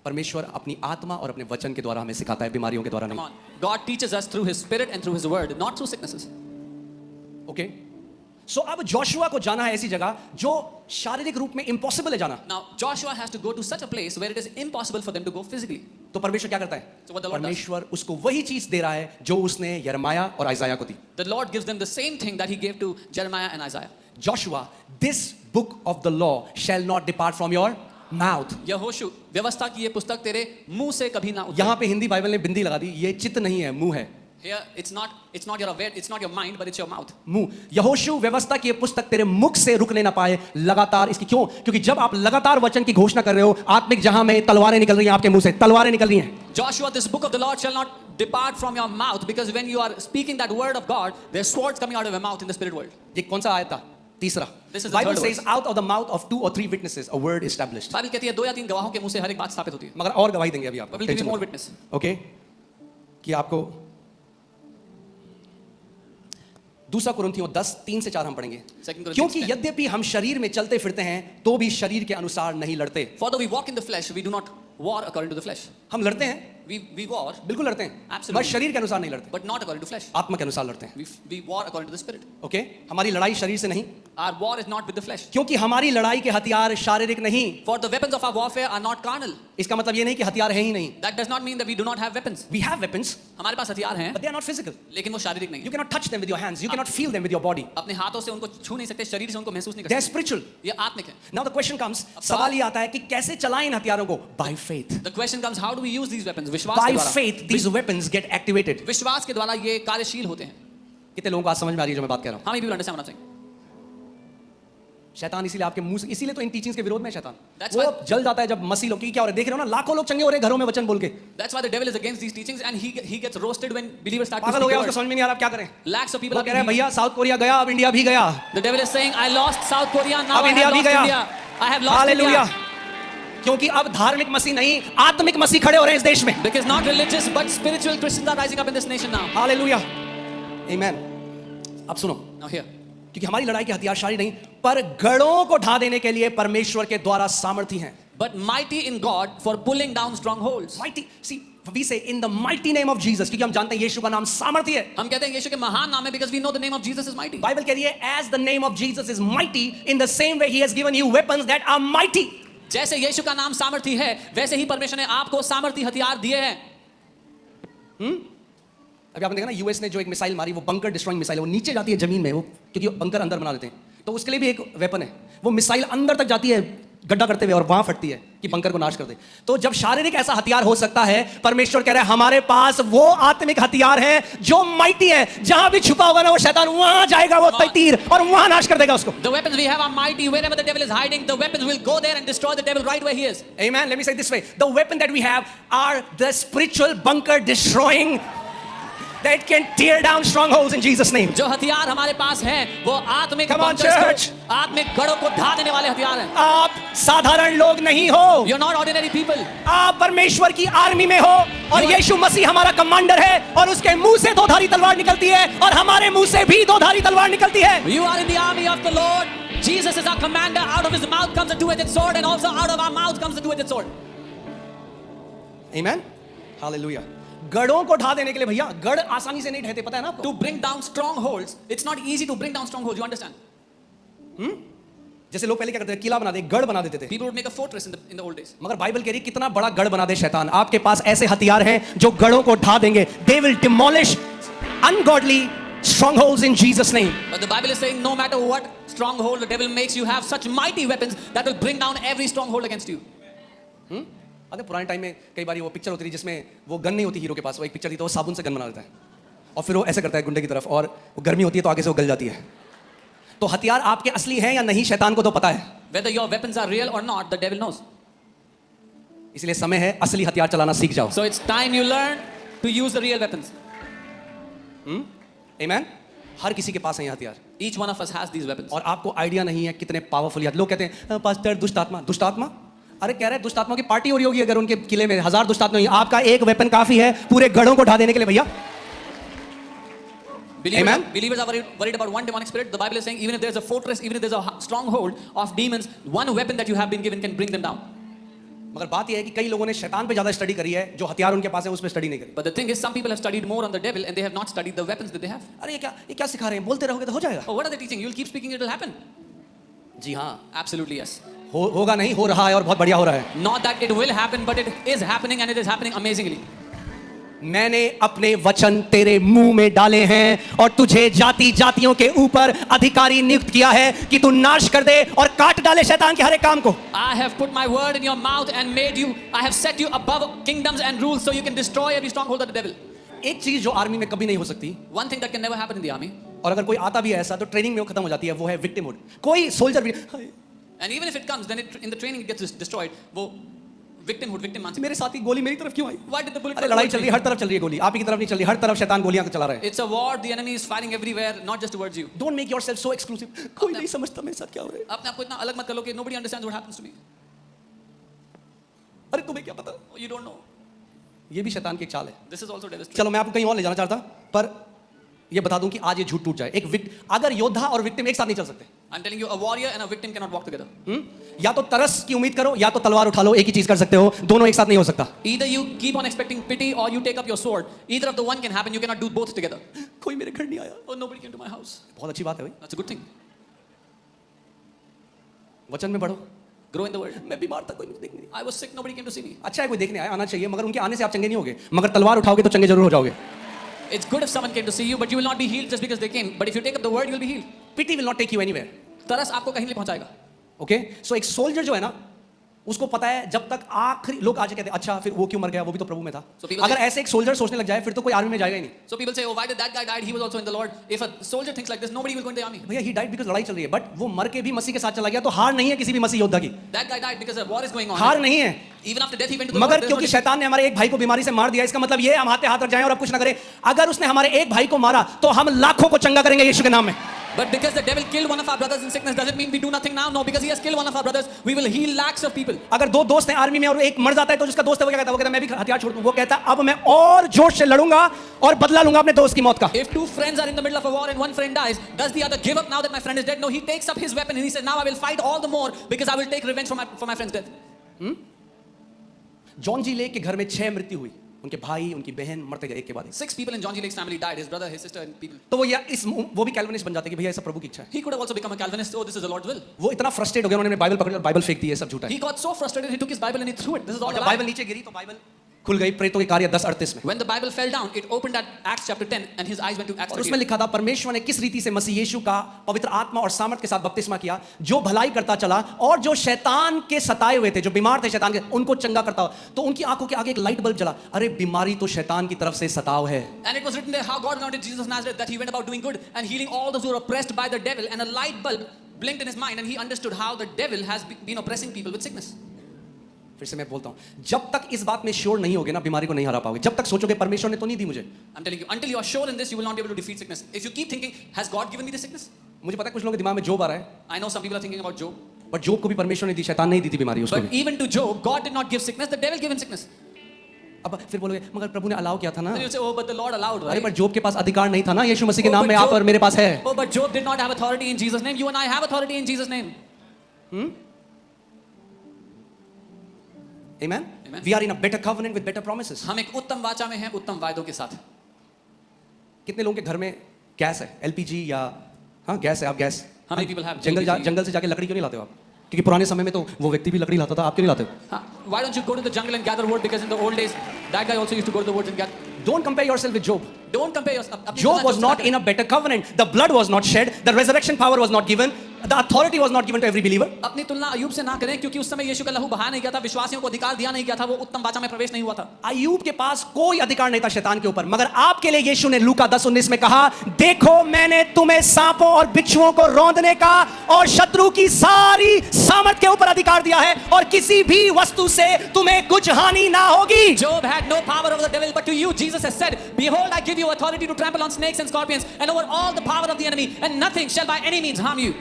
परमेश्वर अपनी आत्मा और अपने वचन के द्वारा हमें सिखाता है, बीमारियों के द्वारा Come नहीं. on. God teaches us through His Spirit and through His Word, not through sicknesses. Okay, so अब जोशुआ को जाना है ऐसी जगह जो शारीरिक रूप में इम्पॉसिबल है जाना. Now, Joshua has to go to such a place where it is impossible for them to go physically. तो परमेश्वर क्या करता है? So what the Lord does? परमेश्वर उसको वही चीज दे रहा है जो उसने यिर्मयाह और आइजाया को दी. The Lord gives them the same thing that He gave to Jeremiah and Isaiah. Joshua, this book of the law shall not depart from your mouth. यहोशू, व्यवस्था की ये पुस्तक तेरे मुंह से कभी ना उतरे. यहाँ पे हिंदी बाइबल ने बिंदी लगा दी, ये चित्त नहीं है, मुंह है. Here, it's not your mind, but it's your mouth. मुंह. यहोशू, व्यवस्था की ये पुस्तक तेरे मुख से रुकने ना पाए लगातार. इसकी क्यों? क्योंकि जब आप लगातार वचन की घोषणा कर रहे हो, आत्मिक जहां में तलवारें निकल रही हैं, आपके मुंह से तलवारें निकल रही हैं. Joshua, this book of the Lord shall not depart from your mouth, because when you are speaking that word of God, there's swords coming out of your mouth in the spirit world. ये कौन सा आयत था? तीसरा. This is the Bible third says out of the mouth of 2 or 3 witnesses a word is established. Bible कहती है 2 या 3 गवाहों के मुंह से हर एक बात स्थापित होती है. मगर और गवाही देंगे अभी आपको. Bible will give you more witness. Okay, कि आपको 2 कुरिन्थियों 10:3 से 4 हम पढ़ेंगे. क्योंकि यद्यपि हम शरीर में चलते फिरते हैं तो भी शरीर के अनुसार नहीं लड़ते. For though we walk in the flesh, we do not war according to the flesh. हम लड़ते हैं, We war, बिल्कुल लड़ते हैं, Absolutely. बस शरीर के अनुसार नहीं लड़ते, but not according to flesh. आत्मा के अनुसार लड़ते हैं. We war according to the spirit. Okay, हमारी लड़ाई शरीर से नहीं, Our war is not with the flesh. क्योंकि हमारी लड़ाई के हथियार शारीरिक नहीं. For the weapons of our warfare are not carnal. इसका मतलब ये नहीं कि हथियार है ही नहीं. That does not mean that we do not have weapons. We have weapons, हमारे पास हथियार हैं, but they are not physical. लेकिन वो शारीरिक नहीं You है. cannot touch them with your hands. You cannot feel them with your body. अपने हाथों से उनको छू नहीं सकते, शरीर से उनको महसूस नहीं कर They are सकते. spiritual. ये आत्मिक है. Now the question comes, सवाल ये आता है कि कैसे चलाएं इन हथियारों को? By faith. The question comes, how do we use these weapons? विश्वास By के द्वारा. faith, these weapons get activated. विश्वास के द्वारा ये कार्यशील होते हैं. कितने लोगों को आज समझ में आ रही है जो मैं बात कह रहा हूँ? How many people understand what I'm saying? शैतान इसीलिए आपके मुंह से, इसीलिए तो इन टीचिंग्स के विरोध में शैतान. That's वो why- जल जाता है जब मसीह लोग, क्योंकि क्या हो रहा है देख रहे हो ना, लाखों लोग चंगे हो रहे हैं घरों में वचन बोल के. That's why the devil is against these teachings, and he gets roasted when believers start to पागल हो speak गया, the उसको word. समझ में नहीं आ रहा, अब क्या करें? Lakhs of people वो are कह रहे हैं being- भैया साउथ कोरिया गया, अब इंडिया भी गया. The devil is saying, I lost South Korea, now अब I इंडिया have भी lost गया. India. I have lost hallelujah. India. क्योंकि अब धार्मिक मसीह नहीं, आत्मिक मसीह खड़े हो रहे हैं इस देश में. Because not religious but spiritual Christians are rising up in this nation now. Hallelujah. Amen. अब सुनो, Now here, क्योंकि हमारी लड़ाई के हथियार शारीरिक नहीं, पर गढ़ों को ढा देने के लिए परमेश्वर के द्वारा सामर्थी हैं. but mighty in God for pulling down strongholds. Mighty, see, we say in the mighty name of Jesus, क्योंकि हम जानते हैं यीशु का नाम सामर्थी है. हम कहते हैं यीशु के महान नाम है because we know the name of Jesus is mighty. Bible कह रही है as the name of Jesus is mighty, in the same way he has given you weapons that are mighty. जैसे यीशु का नाम सामर्थी है, वैसे ही परमेश्वर ने आपको सामर्थी हथियार दिए हैं. अभी आपने देखा ना, यूएस ने जो एक मिसाइल मारी, वो बंकर डिस्ट्रॉइंग मिसाइल है, वो नीचे जाती है जमीन में, वो क्योंकि बंकर अंदर बना देते हैं, तो उसके लिए भी एक वेपन है. वो मिसाइल अंदर तक जाती है गड्ढा करते हुए और वहां फटती है कि बंकर को नाश कर दे. तो जब शारीरिक ऐसा हथियार हो सकता है, परमेश्वर कह रहा है हमारे पास वो आत्मिक हथियार है जो माइटी है. जहां भी छुपा होगा ना वो शैतान, वहां जाएगा वो तीर और वहां नाश कर देगा उसको. The weapons we have are mighty. Wherever the devil is hiding, the weapons will go there and destroy the devil right where he is. Amen. Let me say it this way, the weapon that we have are the spiritual bunker destroying that can tear down strongholds in Jesus name. जो हथियार हमारे पास हैं, वो आत्मिक Come on, bunkers को- church. आत्मिक गढ़ों को ढा देने वाले हथियार हैं. आप साधारण लोग नहीं हो, You're not ordinary people. आप परमेश्वर की आर्मी में हो, और यीशु मसीह हमारा कमांडर है, और उसके मुंह से 2-धारी तलवार निकलती है, और हमारे मुंह से भी 2-धारी तलवार निकलती है. You are in the army of the Lord. Jesus is our commander. Out of his mouth comes a two-edged sword, and also out of our mouth comes a two-edged sword. Amen. Hallelujah. गढ़ों को ढा देने के लिए भैया, गढ़ आसानी से नहीं ढहते, पता है ना आपको? To bring down strongholds, it's not easy to bring down strongholds. You understand? जैसे लोग पहले क्या करते थे, किला बना दे, गढ़ बना देते थे. People would make a fortress in the old days. मगर बाइबल कह रही है कितना बड़ा गढ़ बना दे शैतान. आपके पास ऐसे हथियार हैं जो गढ़ों को ढा देंगे. They will demolish ungodly strongholds in Jesus name. But the Bible is saying no matter what stronghold the devil makes, you have such mighty weapons that will bring down every stronghold against you. अरे पुराने time में कई बार वो picture होती थी जिसमें वो gun नहीं होती हीरो के पास, वो एक पिक्चर थी तो वो साबुन से गन बना देता है और फिर वो ऐसे करता है गुंडे की तरफ, और वो गर्मी होती है तो आगे से वो गल जाती है. तो हथियार आपके असली हैं या नहीं, शैतान को तो पता है. Whether your weapons are real or not, the devil knows. इसलिए समय है असली हथियार चलाना सीख जाओ. So it's time you learn to use the real weapons. Amen. हर किसी के पास है ये हथियार, Each one of us has these weapons. और आपको आइडिया नहीं है कितने पावरफुल. लोग कहते हैं पास्टर दुष्ट आत्मा, दुष्ट आत्मा. अरे कह रहे हैं दुष्ट आत्मा की पार्टी हो रही होगी अगर उनके किले में 1000 दुष्ट आत्मा. आपका एक वेपन काफी है पूरे गढ़ों को ढा देने के लिए भैया. Believers are worried about one demonic spirit. The Bible is saying even if there's a fortress, even if there's a stronghold of demons, one weapon that you have been given can bring them down. मगर बात यह है कि कई लोगों ने शैतान पे ज्यादा स्टडी करी है, जो हथियार उनके पास है उस पे स्टडी नहीं करी। But the thing is, some people have studied more on the devil and they have not studied the weapons that they have. अरे ये क्या सिखा रहे हैं, बोलते रहोगे तो हो जाएगा। Oh, what are they teaching? You'll keep speaking, it will happen. जी हाँ, Absolutely yes. होगा नहीं, हो रहा है और बहुत बढ़िया हो रहा है। Not that it will happen, but it is happening and it is happening amazingly. मैंने अपने वचन तेरे मुंह में डाले हैं और तुझे जाति जातियों के ऊपर अधिकारी नियुक्त किया है कि तू नाश कर दे और काट डाले शैतान के हर एक काम को। I have put my word in your mouth and made you, I have set you above kingdoms and rules so you can destroy every stronghold of the devil. एक चीज जो आर्मी में कभी नहीं हो सकती, One thing that can never happen in the army, और अगर कोई आता भी है ऐसा तो ट्रेनिंग में वो खत्म हो जाती है, वो है विक्टिमहुड। कोई सोल्जर भी and even if it comes, then in the training it gets destroyed. वो victim मानसिक। मेरे साथी गोली मेरी तरफ क्यों आई? Why did the bullet? अरे लड़ाई चल रही है, हर तरफ चल रही है गोली, आप ही की तरफ नहीं चल रही, हर तरफ शैतान गोलियां चला रहा है। It's a war. The enemy is fighting everywhere, not just towards you. Don't make yourself so exclusive. कोई नहीं समझता मेरे साथ क्या हो रहा है। अपने आप को इतना अलग मत कर लो कि nobody understands what happens to me. अरे तुम्हें क्या पता? You don't know. ये भी शैतान की एक चाल है। This is also devil's trick. चलो मैं आपको कहीं और ले जाना चाहता, पर ये बता दूं कि आज ये झूठ टूट जाए। अगर योद्धा और विक्टिम एक साथ नहीं चल सकते। I'm telling you, a warrior and a victim cannot walk together. या तो तरस की उम्मीद करो या तो तलवार उठा लो, एक ही चीज कर सकते हो, दोनों एक साथ नहीं हो सकता। Either you keep on expecting pity or you take up your sword. Either of the one can happen. You cannot do both together. कोई मेरे घर नहीं आया। Oh, nobody came to my house. बहुत अच्छी बात है भाई, That's a good thing. वचन में बढ़ो। Grow in the word. मैं बीमार था, कोई मुझे देखने नहीं। I was sick. Nobody came to see me. अच्छा है कोई देखने आया, आना चाहिए, मगर उनके आने से आप चंगे नहीं होगे। मगर तलवार उठाओगे तो चंगे जरूर हो जाओगे। It's good if someone came to see you, but you will not be healed just because they came. But if you take up the word, you will be healed. Pity will not take you anywhere. तरस आपको कहीं नहीं पहुंचाएगा. Okay so एक soldier जो है ना, उसको पता है जब तक आखिरी लोग आज कहते हैं अच्छा फिर वो क्यों मर गया, वो भी तो प्रभु में था। अगर ऐसे एक सोल्जर सोचने लग जाए फिर तो कोई आर्मी में जाएगा ही नहीं। So people say, oh, why did that guy died? He was also in the Lord. If a soldier thinks like this, nobody will go in the army. भैया ही डाइड बिकॉज़ लड़ाई चल रही है, but वो मर के भी मसीह के साथ चला गया, तो हार नहीं है किसी भी मसीह योद्धा की। That guy died because a war is going on. हार नहीं है, Even after death, he went to the Lord. मगर क्योंकि शैतान ने हमारे एक भाई को बीमारी से मार दिया, इसका मतलब ये हम हाथ रख जाएं और अब कुछ ना करें। अगर उसने हमारे एक भाई को मारा तो हम लाखों को चंगा करेंगे यीशु के नाम में। But because the devil killed one of our brothers in sickness, does it mean we do nothing now? No, because he has killed one of our brothers, we will heal lakhs of people. अगर दो दोस्त हैं army में और एक मर जाता है तो जिसका दोस्त है वो क्या कहता है? वो कहता है मैं भी हथियार छोड़ दूं। वो कहता है अब मैं और जोश से लड़ूंगा और बदला लूंगा अपने दोस्त की मौत का। If two friends are in the middle of a war and one friend dies, does the other give up now that my friend is dead? No, he takes up his weapon and he says, now I will fight all the more because I will take revenge for my friend's death. John G Lake के घर में 6 मृत्यु हुई, उनके भाई उनकी बहन मरते गए एक के बाद एक। 6 people in John G. Lake's family died, his brother, his sister and people. तो वो भी कैल्विनिस्ट बन जाते कि भैया ये सब प्रभु की इच्छा है। He could have also become a Calvinist. Oh, this is the Lord's will. वो इतना फ्रस्ट्रेट हो गया, उन्होंने बाइबल पकड़ी और बाइबल फेंक दी, ये सब झूठा है। He got so frustrated, he took his Bible and he threw it. This is all जब a lie. बाइबल नीचे गिरी तो बाइबल खुल गई प्रेरितों के कार्य 10:38 में। When the Bible fell down, it opened at Acts chapter 10 and his eyes went to Acts और 38. उसमें लिखा था परमेश्वर ने किस रीति से मसीह यीशु का पवित्र आत्मा और सामर्थ के साथ बपतिस्मा किया, जो भलाई करता चला और जो शैतान के सताए हुए थे, जो बीमार थे शैतान के, उनको चंगा करता। तो उनकी आंखों के आगे एक लाइट बल्ब जला, अरे बीमारी तो शैतान की तरफ से सताव है। And it was written there how God anointed Jesus of Nazareth, that he went about doing good and healing all those who were oppressed by the devil, and a light bulb blinked in his mind and he understood how the devil has been oppressing people with sickness. फिर से मैं बोलता हूं, जब तक इस बात में श्योर नहीं होगे ना, बीमारी को नहीं हरा पाओगे। जब तक सोचोगे परमेश्वर ने तो नहीं दी मुझे। I'm telling you, until you are sure in this, you will not be able to defeat sickness. If you keep thinking, has God given me this sickness? मुझे पता है कुछ लोगों के दिमाग में जोब आ रहा है, I know some people are thinking about Job. But Job को भी परमेश्वर ने दी, शैतान नहीं दी थी बीमारी उसको But भी। even to Job, God did not give sickness, the devil gave him sickness. अब फिर बोलोगे मगर प्रभु ने अलाउ किया था ना। Then you'll say, oh, but the Lord allowed, अरे right? पर जोब के पास अधिकार नहीं था ना यीशु मसीह के Oh, नाम but में आप और मेरे पास है। Oh, but Job did not have authority in Jesus' name. You and I have authority in Jesus' name. Amen? Amen. We are in a better covenant with better promises. हम एक उत्तम वाचा में हैं, उत्तम वायदों के साथ। कितने लोगों के घर में गैस है, एलपीजी या हाँ गैस है, आप gas How many people have जंगल से जाके लकड़ी क्यों नहीं लाते हो आप? क्योंकि पुराने समय में तो वो व्यक्ति भी लकड़ी लाता था, आप क्यों नहीं लाते हो? Why don't you go to the jungle and gather wood? Because in the old days, that guy also used to go to the woods and gather. Don't compare yourself with Job. Don't compare yourself. Job was not in a better covenant. The blood was not shed. The resurrection power was not given. The authority was not given to every believer. अपनी तुलना अय्यूब से ना करें, क्योंकि उस समय यीशु का लहू बहाया नहीं गया था, विश्वासियों को अधिकार दिया नहीं गया था, वो उत्तम वाचा में प्रवेश नहीं हुआ था। अय्यूब के पास कोई अधिकार नहीं था शैतान के ऊपर, मगर आपके लिए यीशु ने लूका 10:19 में कहा, देखो मैंने तुम्हें सांपों और बिच्छुओं को रौंदने का और शत्रु की सारी सामर्थ के ऊपर अधिकार दिया है और किसी भी वस्तु से तुम्हें कुछ हानि ना होगी। Job had no power over the devil, but to you Jesus has said, behold, I give you authority to trample on snakes and scorpions and over all the power of the enemy, and nothing shall by any means harm you.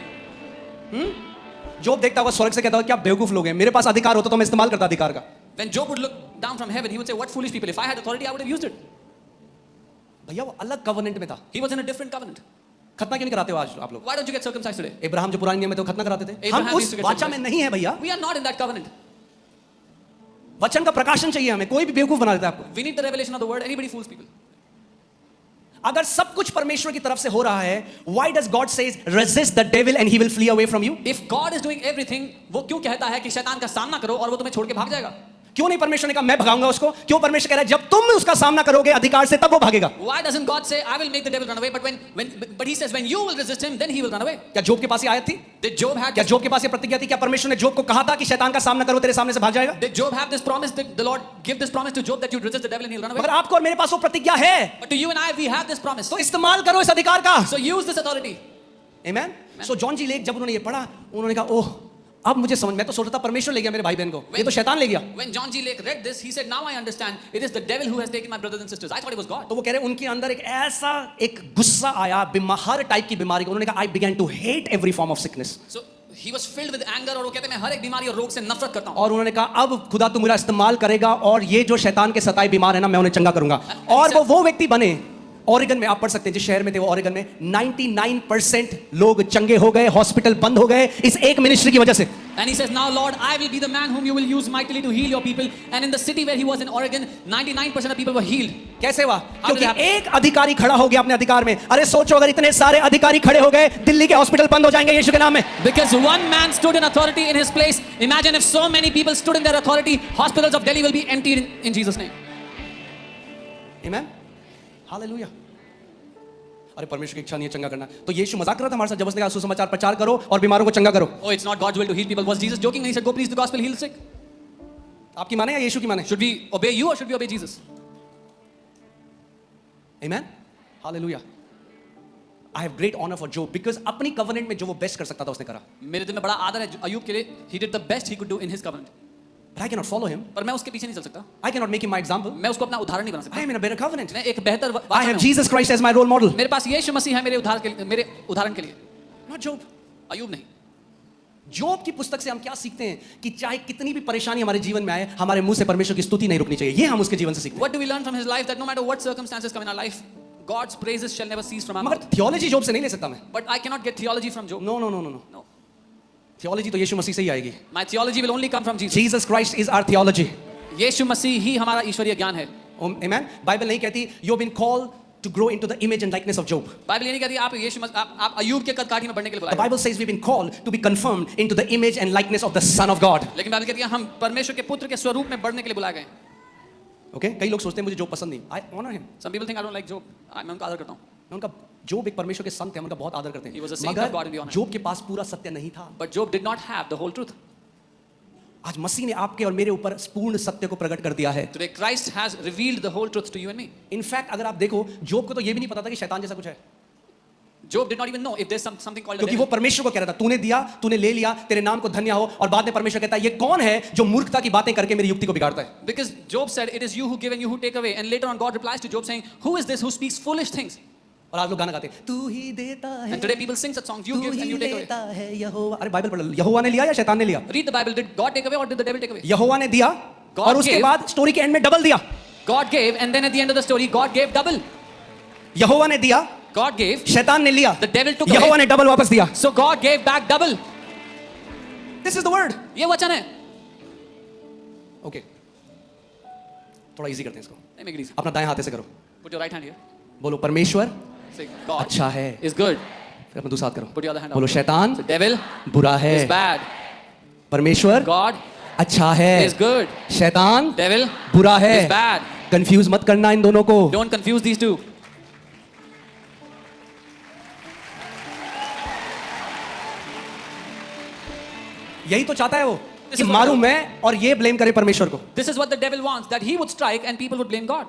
जोब देखता हुआ स्वर्ग से कहता हुआ क्या बेवकूफ लोग हैं, मेरे पास अधिकार होता तो मैं इस्तेमाल करता अधिकार का। When Job would look down from heaven, he would say, what foolish people, if I had authority I would have used it. भैया वो अलग कवर्नेंट में था। He was in a different covenant. खतना क्यों नहीं कराते हो आज आप लोग? Why don't you get circumcised today? Ibrahim जो पुराने नियम में थे वो खतना कराते थे, Abraham हम used उस to get वाचा में circumcised. नहीं है भैया। We are not in that covenant. वचन का प्रकाशन चाहिए हमें, कोई भी बेवकूफ बना देता है आपको। We need the revelation of the word. Anybody fools people. अगर सब कुछ परमेश्वर की तरफ से हो रहा है, why does God says resist the devil and he will flee away from you? If God is doing everything, वो क्यों कहता है कि शैतान का सामना करो और वो तुम्हें छोड़ के भाग जाएगा? क्यों नहीं परमेश्वर ने कहा मैं भगाऊंगा उसको? क्यों परमेश्वर कह रहा है जब तुम उसका सामना करोगे अधिकार से तब वो भागेगा? Why doesn't God say I will make the devil run away? But he says when you will resist him, then he will run away. क्या जोब के पास ये आयत थी? Did Job have क्या जोब के पास ये प्रतिज्ञा थी? क्या परमेश्वर ने जोब को कहा था कि शैतान का सामना करो तेरे सामने से भाग जाएगा? Did Job have this promise? Did the Lord give this promise to Job that you resist the devil and he'll run away? मगर आपको और मेरे पास वो प्रतिज्ञा है, But to you and I, we have this promise. तो इस्तेमाल करो इस अधिकार का। So use this authority. Amen? So John G Lake जब उन्होंने ये पढ़ा, उन्होंने कहा ओह अब मुझे समझ, मैं तो सोचता था परमेश्वर ले गया मेरे भाई बहन को, ये तो शैतान ले गया। When John G. Lake read this, he said, "Now I understand. It is the devil who has taken my brothers and sisters. I thought it was God." तो वो कह रहे उनके अंदर एक ऐसा एक गुस्सा आया हर टाइप की बीमारी को, उन्होंने कहा I began to hate every form of sickness. So he was filled with anger और वो कहते हैं मैं हर एक बीमारी और रोग से नफरत करता हूँ। और उन्होंने कहा अब खुदा तू मेरा इस्तेमाल करेगा और ये जो शैतान के सताए बीमार है ना, मैं उन्हें चंगा करूंगा। और वो व्यक्ति बने, ओरेगन में आप पढ़ सकते हैं जिस शहर में थे वो, ओरेगन में 99% लोग चंगे हो गए, हॉस्पिटल बंद हो गए इस एक मिनिस्ट्री की वजह से। And he says, "Now Lord, I will be the man whom you will use mightily to heal your people." And in the city where he was in Oregon, 99% of people were healed. कैसे हुआ? How did it क्योंकि एक अधिकारी खड़ा हो गया अपने अधिकार में। अरे सोचो अगर इतने सारे अधिकारी खड़े हो गए, दिल्ली के हॉस्पिटल बंद हो जाएंगे यीशु के नाम में। Because one man stood in authority in his place. Imagine if so many people stood in their authority, hospitals of Delhi will be emptied in Jesus' name. Amen? Hallelujah. अरे परमेश्वर की इच्छा नहीं है चंगा करना, तो यीशु मजाक कर रहा था हमारे साथ जब उसने कहा सुसमाचार प्रचार करो और बीमारों को चंगा करो। Oh, it's not God's will to heal people. Was Jesus joking when he said, "Go preach the gospel, heal the sick"? आपकी माने या यीशु की माने? Should we obey you or should we obey Jesus? Amen? Hallelujah. I have great honor for Job because अपनी covenant में जो वो best कर सकता था उसने करा। मेरे दिल में बड़ा आदर है अयूब के लिए। He did the best he could do in his covenant. But I cannot follow him. पर मैं उसके पीछे नहीं चल सकता। I cannot make him my example. मैं उसको अपना उदाहरण नहीं बना I सकता। am in a better covenant. मैं एक बेहतर I वाचा have में Jesus Christ as my role model. हूँ। मेरे पास यीशु मसीह है मेरे उदाहरण के लिए। Not Job. अयूब नहीं। जोब की पुस्तक से हम क्या सीखते हैं कि चाहे कितनी भी परेशानी हमारे जीवन में आए, हमारे मुंह से परमेश्वर की स्तुति नहीं रुकनी चाहिए। ये हम उसके जीवन से सीखते हैं। What do we learn from his life? That no matter what circumstances come in our life, God's praises shall never cease from our मगर mouth. थियोलॉजी जोब से नहीं ले सकता मैं। But I cannot get theology from Job. No no no no no, No. Theology तो यीशु मसीह से ही आएगी। My theology will only come from Jesus. Jesus Christ is our theology. यीशु मसीह ही हमारा ईश्वरीय ज्ञान है। आमेन। बाइबल नहीं कहती you have been called to grow into the image and likeness of Job. Bible ये नहीं कहती आप अयूब के कद काठी में बढ़ने के लिए The बुलाए। Bible says we've been called to be conformed into the image and likeness of the Son of God. लेकिन बाइबल कहती है हम परमेश्वर के पुत्र के स्वरूप में बढ़ने के लिए बुलाए गए। Okay? कई लोग सोचते हैं मुझे जोब पसंद नहीं। I honor him. Some people think I don't like Job. मैं उनका आदर करता हूँ। मैं उनका जोब एक परमेश्वर के संत हैं, उनका बहुत आदर करते He was a हैं। saint of God in the मगर honor. जोब के पास पूरा सत्य नहीं था। But Job did not have the whole truth. आज मसीह ने आपके और मेरे ऊपर पूर्ण सत्य को प्रकट कर दिया है। Today Christ has revealed the whole truth to you and me. In fact अगर आप देखो जोब को तो ये भी नहीं पता था कि शैतान जैसा कुछ है, Job did not even know if there's something called a क्योंकि वो devil. परमेश्वर को कह रहा था तूने दिया, तूने ले लिया, तेरे नाम को धन्य हो। और बाद में परमेश्वर कहता है ये कौन है जो मूर्खता की बातें करके मेरी युक्ति को बिगाड़ता है। Because Job said, "It is you who give and you who take away." And later on God replies to Job saying, "Who is this who speaks foolish things?" और आज लोग गाना गाते हैं तू ही देता है, And today people sing such songs, "You तू give and he you take away." लेता है यहोवा। अरे बाइबल पढ़ लो, यहोवा ने लिया या शैतान ने लिया? Read the Bible. Did God take away or did the devil take away? यहोवा ने दिया God और उसके gave. बाद स्टोरी के एंड में डबल दिया। God gave, and then at the end of the story, God gave double. यहोवा ने दिया, God gave, शैतान ने लिया, the devil took Jehovah away. ने डबल वापस दिया। So God gave back double. This is the word. ये वचन है। ओके, थोड़ा इजी करते हैं इसको। Let me make it easy. अपना दाएं हाथे से करो, Put your right hand here. बोलो परमेश्वर Say, God अच्छा है। is good. फिर अपना दूसरा हाथ करो, Put your other hand बोलो up. शैतान The devil बुरा है, is bad. परमेश्वर God अच्छा है, is good. शैतान Devil बुरा है। is bad. कंफ्यूज मत करना इन दोनों को। Don't confuse these two. यही तो चाहता है वो This कि is what मारूं I- मैं और ये ब्लेम करे परमेश्वर को। This is what the devil wants, that he would strike and people would blame God.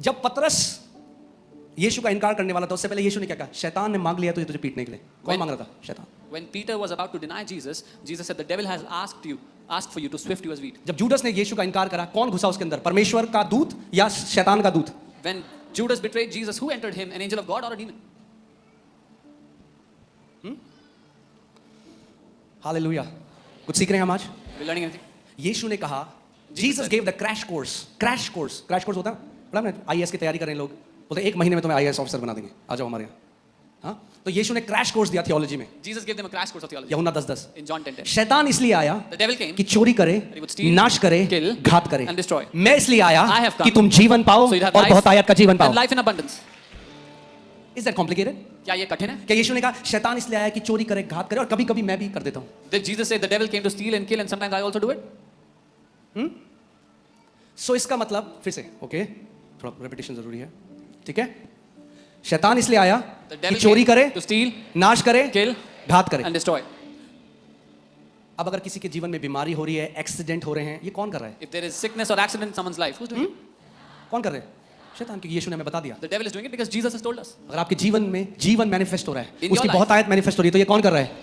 जब पतरस यीशु का इनकार करने वाला था उससे पहले यीशु ने क्या कहा? शैतान ने मांग लिया तुझे पीटने के लिए। कौन When- मांग रहा था? शैतान। When Peter was about to deny Jesus, Jesus said, "The devil has asked for you to swift you as wheat." जब जूडस ने यीशु का इनकार करा, कौन घुसा उसके अंदर? परमेश्वर का दूत या शैतान का दूत? When Judas betrayed Jesus, who entered him? An angel of God or a demon? Hallelujah. कुछ सीख रहे हैं हम आज? We're learning anything? यीशु ने कहा, Jesus gave the crash course होता है, पढ़ा ना? आईएएस की तैयारी कर रहे हैं लोग, बोलते हैं 1 महीने में तुम्हें आईएएस ऑफिसर बना देंगे, आ जाओ हमारे यहाँ। हाँ, तो यीशु ने क्रैश कोर्स दिया थियोलॉजी में, Jesus gave them a crash course of theology. यूहन्ना 10:10। In John 10:10. शैतान इसलिए आया The devil came कि चोरी करे, he would steal, नाश करे, kill, घात करे। and destroy. मैं इसलिए आया I have come कि तुम जीवन पाओ so you'd have और life बहुत आयत का जीवन पाओ। and life in abundance. Is that complicated? क्या ये कठिन है? क्या यीशु ने कहा शैतान इसलिए आया कि चोरी करे, घात करे, और कभी कभी मैं भी कर देता हूं। Did Jesus say the devil came to steal and kill and sometimes I also do it? सो इसका मतलब फिर से ओके, थोड़ा रेपिटेशन जरूरी है, ठीक है। शैतान इसलिए आया The कि devil चोरी came करे, to steal, नाश करे, kill घात करे। and destroy. अब अगर किसी के जीवन में बीमारी हो रही है, एक्सीडेंट हो रहे हैं, ये कौन कर रहा है? If there is sickness or accident in someone's life, who's doing it? कौन कर रहे हैं? शैतान, क्योंकि यीशु ने हमें बता दिया। The devil is doing it because Jesus has told us. अगर आपके जीवन में जीवन मैनिफेस्ट हो रहा है, In उसकी your बहुत आयत मैनिफेस्ट हो रही है, तो ये कौन कर रहा है?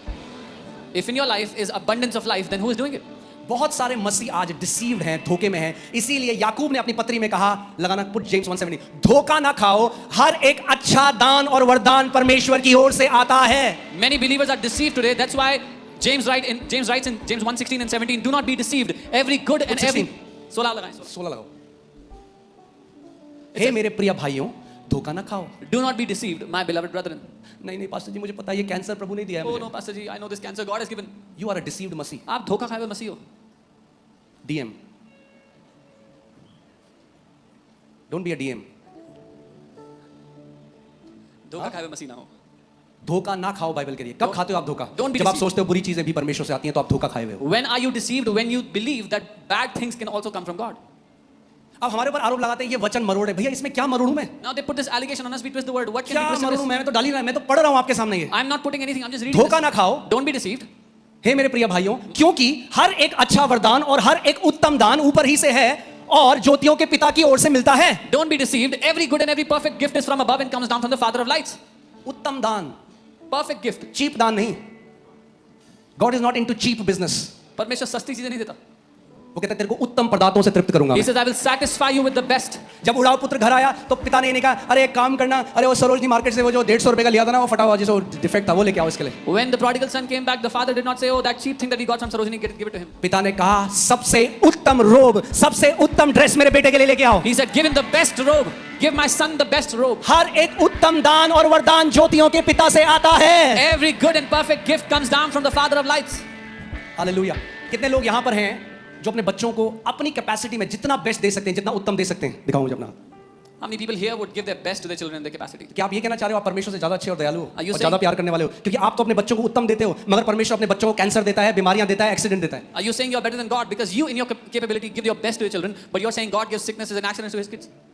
If in your life is abundance of life, then who is doing it? बहुत सारे मसीह आज डिसीव्ड हैं, धोखे में हैं। इसीलिए याकूब ने अपनी पत्री में कहा, लगाना पुट जेम्स 1:17, धोखा ना खाओ, हर एक अच्छा दान और वरदान परमेश्वर की ओर से आता है। Many believers are deceived today. That's why James writes in James 1:16 and 17, do not be deceived. Every good and every 16 लगाएं, 16 लगाओ। हे मेरे प्रिय भाइयों, धोखा ना खाओ। do not be deceived, my beloved brethren. नहीं नहीं पास्टर जी, मुझे पता है ये कैंसर प्रभु नहीं दिया है Oh मुझे। no, Pastor Ji, I know this cancer God has given. You are a deceived मसीह। आप धोखा खाए हुए मसीह हो. DM, don't be a DM. धोखा खाए हुए मसीह ना हो. धोखा ना खाओ बाइबल के लिए। कब खाते हो आप धोखा? Don't be जब आप deceived. सोचते हो बुरी चीजें भी परमेश्वर से आती हैं, तो आप धोखा खाए हुए हो। When are you deceived? When you believe that bad things can also come from God. अब हमारे ऊपर आरोप लगाते हैं ये वचन मरोड़ है। भैया इसमें क्या मरोड़ू मैं? Now they put this allegation on us. We twist the word. What can क्या we twist in मरोड़ू this? मैं तो डाल ही रहा, मैं तो पढ़ रहा हूं आपके सामने ये। I'm not putting anything. I'm just reading. धोखा This. ना खाओ, Don't be deceived. हे मेरे प्रिय भाइयों, क्योंकि हर एक अच्छा वरदान और हर एक उत्तम दान ऊपर ही से है और ज्योतियों के पिता की ओर से मिलता है। Don't be deceived. Every good and every perfect gift is from above and comes down from the Father of lights. उत्तम दान, Perfect gift. चीप दान नहीं। God is not into cheap business. परमेश्वर सस्ती चीजें नहीं देता. वो कहता है तेरे को उत्तम पदार्थों से तृप्त करूंगा He मैं। says, I will satisfy you with the best. जब उड़ाव पुत्र घर आया तो पिता ने इन्हें कहा, अरे एक काम करना, अरे वो सरोजनी मार्केट से वो जो 150 रुपए का लिया था ना, वो फटा हुआ जिसको डिफेक्ट था, वो लेके आओ इसके लिए। When the prodigal son came back, the father did not say, oh, that cheap thing that he got from Sarojini, give it to him. पिता ने कहा सबसे उत्तम रोब, सबसे उत्तम ड्रेस मेरे बेटे के लिए लेके आओ। He said, give him the best robe. Give my son the best robe. हर एक उत्तम दान और वरदान ज्योतियों के पिता से आता है। Every good and perfect gift comes down from the Father of lights. Hallelujah. कितने लोग यहाँ पर हैं जो अपने बच्चों को अपनी कैपेसिटी में जितना बेस्ट दे सकते हैं, जितना उत्तम दे सकते हैं? दिखाओ मुझे अपना हाथ। How many people here would give their best to their children in their capacity? क्या आप ये कहना चाह रहे हो आप परमेश्वर से ज्यादा अच्छे और दयालु हो Are you और ज्यादा saying- प्यार करने वाले हो? क्योंकि आप तो अपने बच्चों को उत्तम देते हो, मगर परमेश्वर अपने बच्चों को कैंसर देता है, बीमारियां देता है, एक्सीडेंट देता है। Are you saying you're better than God because you in your capability give your best to your children, but you're saying God gives sicknesses and accidents to his kids?